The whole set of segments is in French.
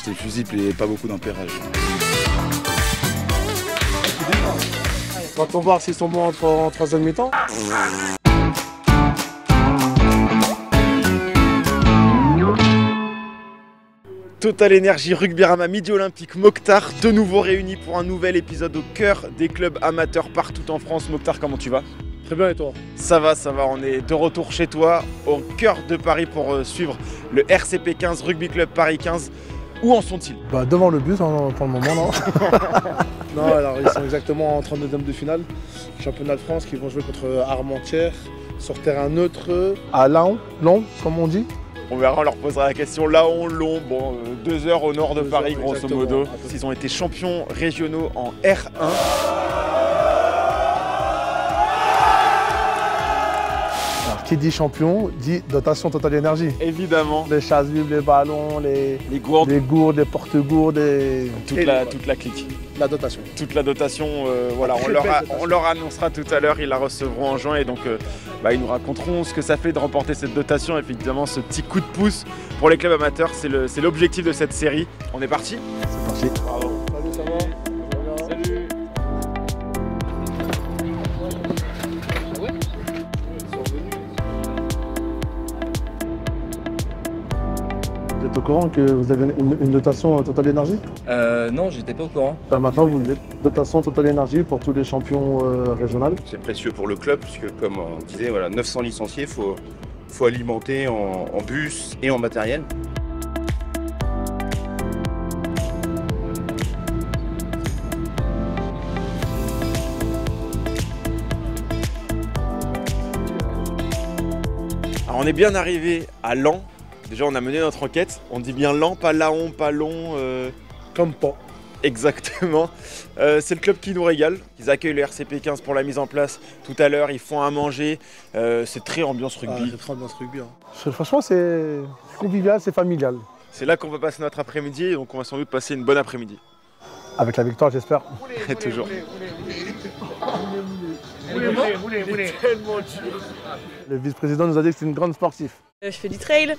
C'était fusible et pas beaucoup d'ampérage. Va-t-on voir s'ils sont bons en troisième mi-temps? Total Énergie Rugbyrama Midi Olympique Mokhtar, de nouveau réunis pour un nouvel épisode au cœur des clubs amateurs partout en France. Mokhtar, comment tu vas? Très bien, et toi? Ça va, on est de retour chez toi, au cœur de Paris pour suivre le RCP 15 Rugby Club Paris 15. Où en sont-ils? Devant le bus pour le moment, non. Non, alors ils sont exactement en 32e de finale, championnat de France, qui vont jouer contre Armentières sur terrain neutre à Laon, comme on dit. On verra, on leur posera la question. Laon, Long, 2 heures au nord de Paris, grosso exactement, modo. Ils ont été champions régionaux en R1. Alors, qui dit champion, dit dotation Total Énergie. Évidemment. Les chasubles, les ballons, les gourdes, les porte-gourdes, toute la clique. La dotation. Toute la dotation, voilà, on leur annoncera tout à l'heure, ils la recevront en juin et donc ils nous raconteront ce que ça fait de remporter cette dotation. Effectivement, ce petit coup de pouce pour les clubs amateurs, c'est l'objectif de cette série. On est parti? C'est parti. Bravo. Salut, ça va? Salut. Vous êtes au courant que vous avez une dotation Total Énergie? Non, j'étais pas au courant. Maintenant, vous avez dotation Total Énergie pour tous les champions régionaux. C'est précieux pour le club puisque, comme on disait, voilà, 900 licenciés, faut alimenter en bus et en matériel. Alors, on est bien arrivé à Laon. Déjà, on a mené notre enquête. On dit bien Laon, pas Laon, pas Long. Comme pas. Exactement. C'est le club qui nous régale. Ils accueillent le RCP 15 pour la mise en place tout à l'heure. Ils font à manger. C'est très ambiance rugby. C'est très ambiance rugby. Franchement, c'est convivial, c'est familial. C'est là qu'on va passer notre après-midi. Donc, on va sans doute passer une bonne après-midi. Avec la victoire, j'espère. Toujours. Le vice-président nous a dit que c'est une grande sportive. Je fais du trail,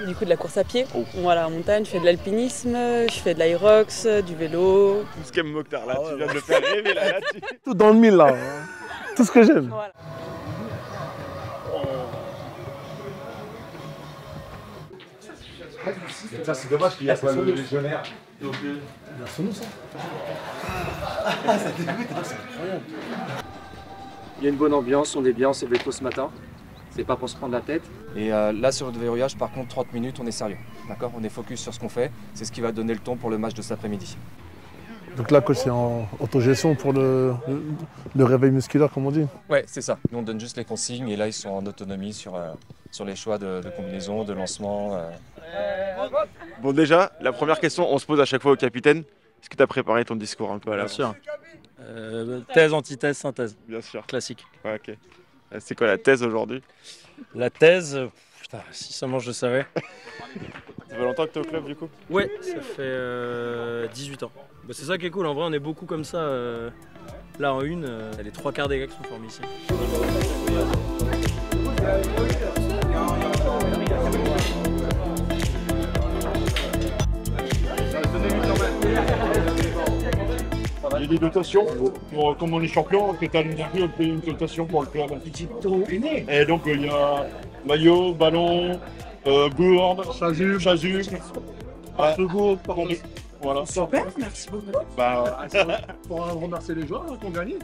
du coup de la course à pied, voilà, en montagne, je fais de l'alpinisme, je fais de l'aérox, du vélo. Tout ce qu'aime Mokhtar là, tu viens de le faire rêver là. Tout dans le mille là, tout ce que j'aime. Voilà. Ça c'est dommage qu'il y a pas le légionnaire. Ça dégoûte, c'est incroyable. Il y a une bonne ambiance, on est bien, on s'est levé tôt ce matin. C'est pas pour se prendre la tête. Et là, sur le verrouillage, par contre, 30 minutes, on est sérieux. D'accord? On est focus sur ce qu'on fait. C'est ce qui va donner le ton pour le match de cet après-midi. Donc là, coach, c'est en autogestion pour le réveil musculaire, comme on dit. Ouais, c'est ça. Nous, on donne juste les consignes et là, ils sont en autonomie sur les choix de combinaison, de lancement. Bon, déjà, la première question, on se pose à chaque fois au capitaine. Est-ce que tu as préparé ton discours un peu à l'avance? Bien sûr. Thèse, antithèse, synthèse. Bien sûr. Classique. Ouais, ok. C'est quoi la thèse aujourd'hui? La thèse, putain, si seulement je le savais. Ça fait longtemps que tu es au club du coup? Ouais, ça fait 18 ans. Bah, c'est ça qui est cool, en vrai on est beaucoup comme ça. Là en une, les 3/4 des gars qui sont formés ici. Il y a des dotations, comme on est champion, Total Énergie, on fait une dotation pour le club. Et donc il y a maillot, ballon, gourde, chasuble. Voilà. Super, merci beaucoup. Pour remercier les joueurs qui ont gagné.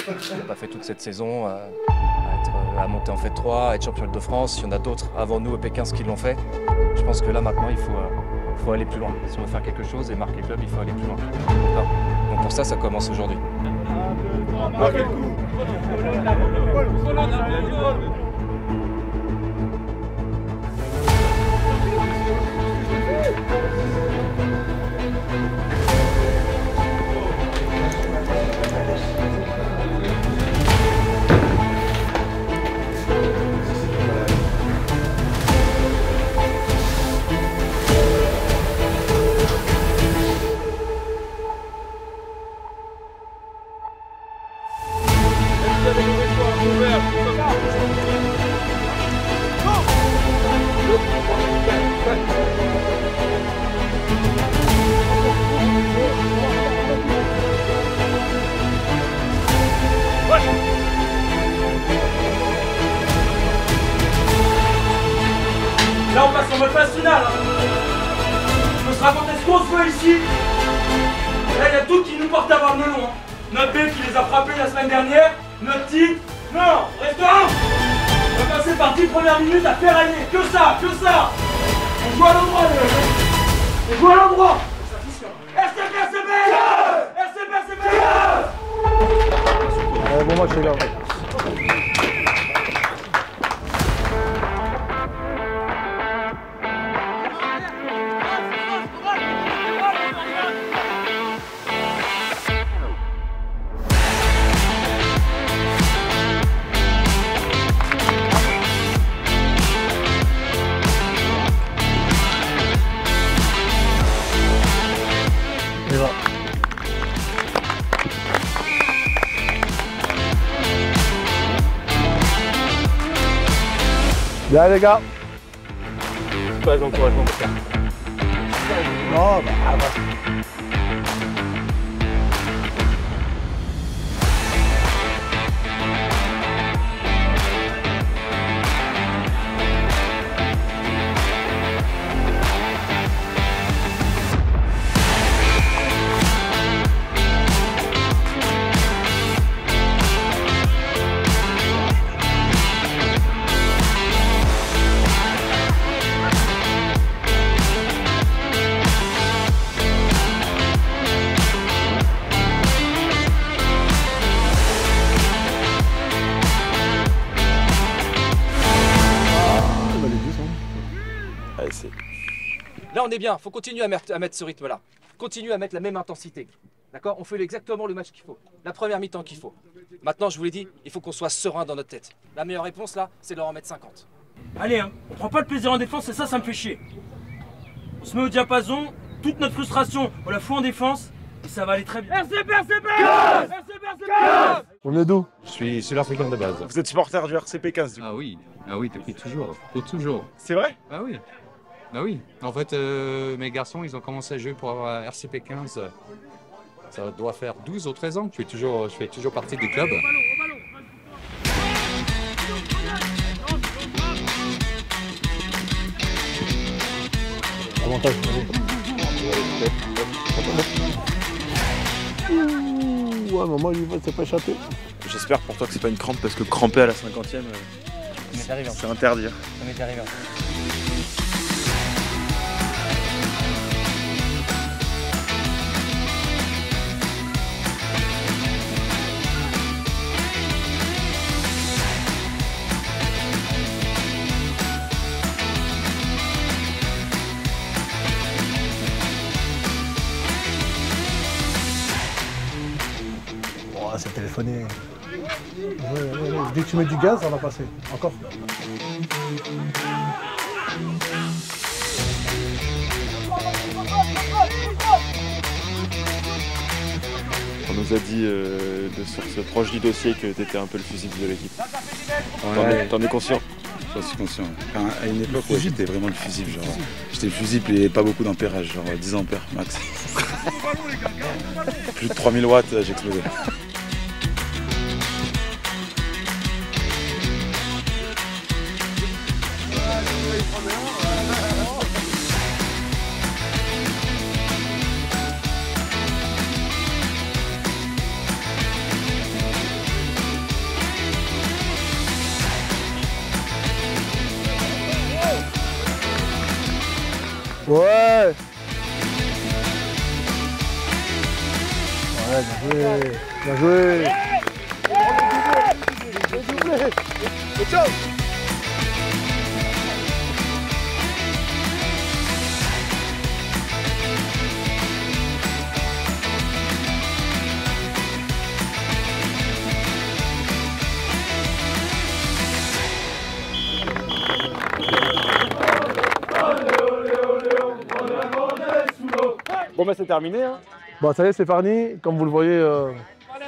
On n'a pas fait toute cette saison à monter en fait 3, à être champion de France. Il y en a d'autres avant nous au P15 qui l'ont fait. Je pense que là maintenant il faut aller plus loin. Si on veut faire quelque chose et marquer club, il faut aller plus loin. Donc pour ça, ça commence aujourd'hui. c'est en mode phase finale. On peut se raconter ce qu'on se veut ici. Et là, il y a tout qui nous porte à voir melon. Notre B qui les a frappés la semaine dernière, notre titre. Non, restaurant. On va passer par 10 premières minutes à ferrailler. Que ça, que ça. On joue à l'endroit, on joue à l'endroit. RCB. Bon match les gars. Bien les gars. Pas d'encouragement pour ça. Non, bah. Là, on est bien. Faut continuer à mettre ce rythme-là. Continue à mettre la même intensité. D'accord? On fait exactement le match qu'il faut. La première mi-temps qu'il faut. Maintenant, je vous l'ai dit, il faut qu'on soit serein dans notre tête. La meilleure réponse, là, c'est de leur en mettre 50. Allez, hein, on prend pas le plaisir en défense et ça me fait chier. On se met au diapason, toute notre frustration, on la fout en défense et ça va aller très bien. RCB. Vous venez d'où? Je suis sud-africain de base. Vous êtes supporter du RCP 15 du coup. Ah oui, depuis toujours. Pour toujours. C'est vrai? Ah oui. Bah oui. En fait, mes garçons, ils ont commencé à jouer pour RCP 15. Ça doit faire 12 ou 13 ans. Je fais toujours partie du club. Avantage. Ouais, maman, il va s'est pas échappé. J'espère pour toi que c'est pas une crampe parce que cramper à la 50e, c'est interdit. Ça m'est arrivé. C'est téléphoné. Ouais. Dès que tu mets du gaz, ça va passer. Encore. On nous a dit de sources proches du dossier que tu étais un peu le fusible de l'équipe. Ouais. T'en es conscient? J'en suis conscient. Enfin, à une époque, ouais, j'étais vraiment le fusible. J'étais le fusible et pas beaucoup d'ampérage, genre 10 ampères max. Plus de 3000 watts, j'explosais. Ouais. Bien joué. Ciao. Bon bah c'est terminé hein. Bon ça y est c'est fini, comme vous le voyez,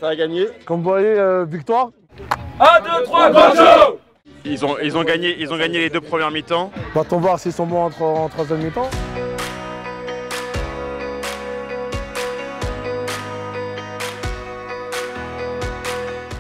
ça a gagné. Comme vous voyez, victoire. 1, 2, 3, bonjour. Ils ont gagné les deux premières mi-temps. Va-t-on voir s'ils sont bons en troisième mi-temps.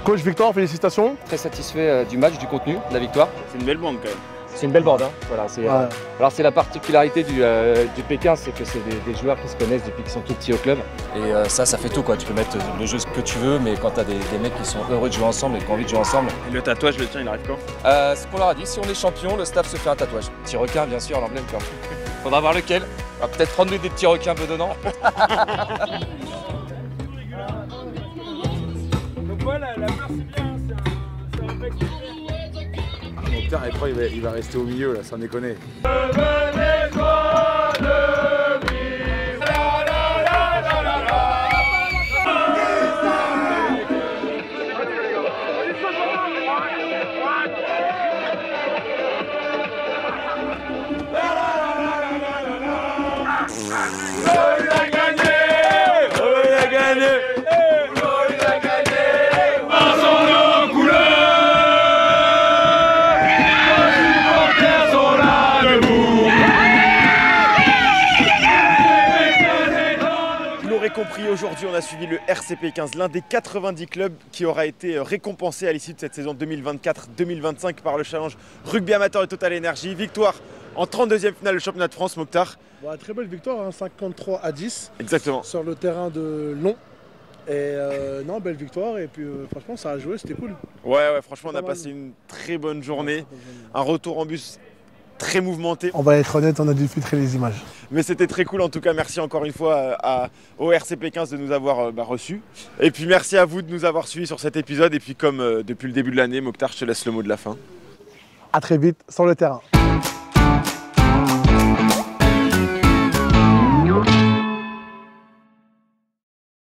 Coach Victor, félicitations. Très satisfait du match, du contenu, de la victoire. C'est une belle bande quand même. C'est une belle bande. Hein. Voilà, Ouais. alors c'est la particularité du Pékin, c'est que c'est des joueurs qui se connaissent depuis qu'ils sont tout petits au club. Et ça fait tout quoi. Tu peux mettre le jeu que tu veux, mais quand tu as des mecs qui sont heureux de jouer ensemble et qui ont envie de jouer ensemble. Et le tatouage, le tien, il arrive quand? C'est ce qu'on leur a dit, si on est champion, le staff se fait un tatouage. Petit requin bien sûr, l'emblème quoi. Faudra voir lequel. On va peut-être prendre des petits requins bedonnants. Donc voilà, la peur c'est bien, c'est un mec qui... Mokhtar, il va rester au milieu là, sans déconner. Compris, aujourd'hui on a suivi le RCP 15, l'un des 90 clubs qui aura été récompensé à l'issue de cette saison 2024-2025 par le challenge rugby amateur et Total Energy. Victoire en 32e finale du championnat de France, Mokhtar. Ouais, très belle victoire, hein, 53-10. Exactement. Sur le terrain de Long. Et non, belle victoire et puis franchement ça a joué, c'était cool. Ouais, franchement on a passé une très bonne journée, un retour en bus très mouvementé. On va être honnête, on a dû filtrer les images. Mais c'était très cool, en tout cas merci encore une fois au RCP 15 de nous avoir reçus. Et puis merci à vous de nous avoir suivis sur cet épisode. Et puis comme depuis le début de l'année, Mokhtar, je te laisse le mot de la fin. À très vite sur le terrain.